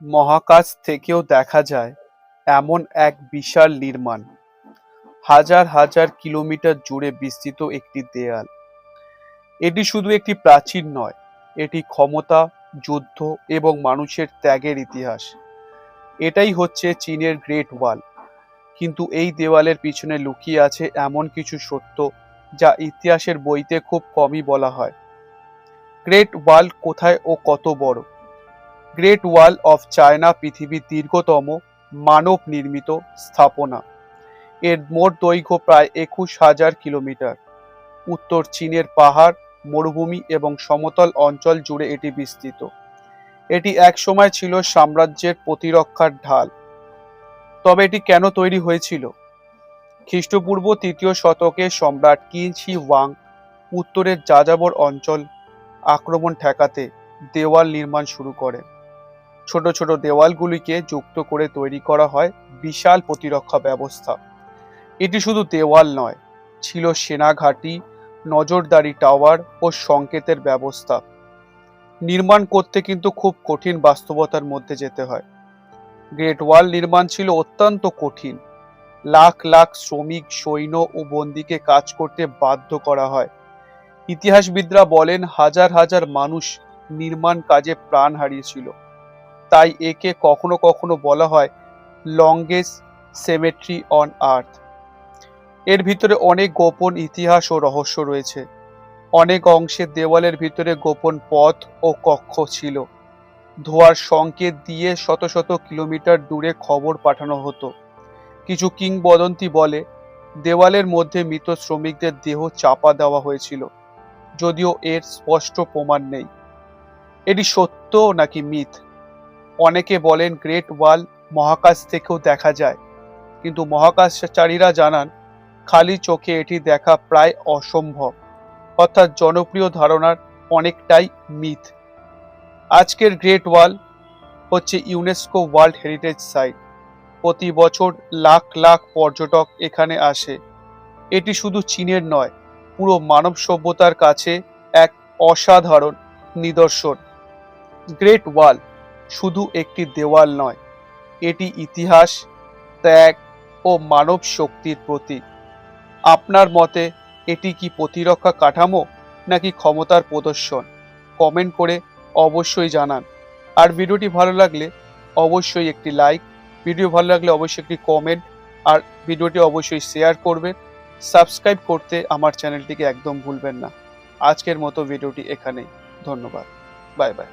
মহাকাশ থেকেও দেখা যায় এমন এক বিশাল নির্মাণ, হাজার হাজার কিলোমিটার জুড়ে বিস্তৃত একটি দেয়াল। এটি শুধু একটি প্রাচীর নয়, এটি ক্ষমতা, যুদ্ধ এবং মানুষের ত্যাগের ইতিহাস। এটাই হচ্ছে চীনের গ্রেট ওয়াল। কিন্তু এই দেওয়ালের পিছনে লুকিয়ে আছে এমন কিছু সত্য যা ইতিহাসের বইতে খুব কমই বলা হয়। গ্রেট ওয়াল কোথায় ও কত বড়? গ্রেট ওয়াল অফ চায়না পৃথিবীর দীর্ঘতম মানব নির্মিত স্থাপনা। এর মোট দৈর্ঘ্য প্রায় ২১,০০০ কিলোমিটার। উত্তর চীনের পাহাড়, মরুভূমি এবং সমতল অঞ্চল জুড়ে এটি বিস্তৃত। এটি একসময় ছিল সাম্রাজ্যের প্রতিরক্ষার ঢাল। তবে এটি কেন তৈরি হয়েছিল? খ্রিস্টপূর্ব ৩য় শতকে সম্রাট কিন শি ওয়াং উত্তরের যাযাবর অঞ্চল আক্রমণ ঠেকাতে দেওয়াল নির্মাণ শুরু করেন। ছোট ছোট দেওয়ালগুলিকে যুক্ত করে তৈরি করা হয় বিশাল প্রতিরক্ষা ব্যবস্থা। এটি শুধু দেওয়াল নয়, ছিল সেনা ঘাঁটি, নজরদারি টাওয়ার ও সংকেতের ব্যবস্থা। নির্মাণ করতে কিন্তু খুব কঠিন বাস্তবতার মধ্যে যেতে হয়। গ্রেট ওয়াল নির্মাণ ছিল অত্যন্ত কঠিন। লাখ লাখ শ্রমিক, সৈন্য ও বন্দীকে কাজ করতে বাধ্য করা হয়। ইতিহাসবিদরা বলেন হাজার হাজার মানুষ নির্মাণ কাজে প্রাণ হারিয়েছিল। তাই একে কখনো কখনো বলা হয় লংগেস্ট সেমেট্রি অন আর্থ। এর ভিতরে অনেক গোপন ইতিহাস ও রহস্য রয়েছে। অনেক অংশের দেওয়ালের ভিতরে গোপন পথ ও কক্ষ ছিল। ধোঁয়ার সংকেত দিয়ে শত শত কিলোমিটার দূরে খবর পাঠানো হতো। কিছু কিংবদন্তি বলে দেওয়ালের মধ্যে মৃত শ্রমিকদের দেহ চাপা দেওয়া হয়েছিল, যদিও এর স্পষ্ট প্রমাণ নেই। এটি সত্য নাকি মিথ? অনেকে বলেন গ্রেট ওয়াল মহাকাশ থেকেও দেখা যায়, কিন্তু মহাকাশচারীরা জানান খালি চোখে এটি দেখা প্রায় অসম্ভব। অর্থাৎ জনপ্রিয় ধারণার অনেকটাই মিথ। আজকের গ্রেট ওয়াল হচ্ছে ইউনেস্কো ওয়ার্ল্ড হেরিটেজ সাইট। প্রতি বছর লাখ লাখ পর্যটক এখানে আসে। এটি শুধু চীনের নয়, পুরো মানব সভ্যতার কাছে এক অসাধারণ নিদর্শন। গ্রেট ওয়াল শুধু একটি দেওয়াল নয়, এটি ইতিহাস, ত্যাগ ও মানব শক্তির প্রতীক। আপনার মতে এটি কি প্রতিরক্ষা কাঠামো নাকি ক্ষমতার প্রদর্শন? কমেন্ট করে অবশ্যই জানান। আর ভিডিওটি ভালো লাগলে অবশ্যই একটি লাইক, ভিডিও ভালো লাগলে অবশ্যই একটি কমেন্ট, আর ভিডিওটি অবশ্যই শেয়ার করবেন। সাবস্ক্রাইব করতে আমার চ্যানেলটিকে একদম ভুলবেন না। আজকের মতো ভিডিওটি এখানেই। ধন্যবাদ। Bye bye.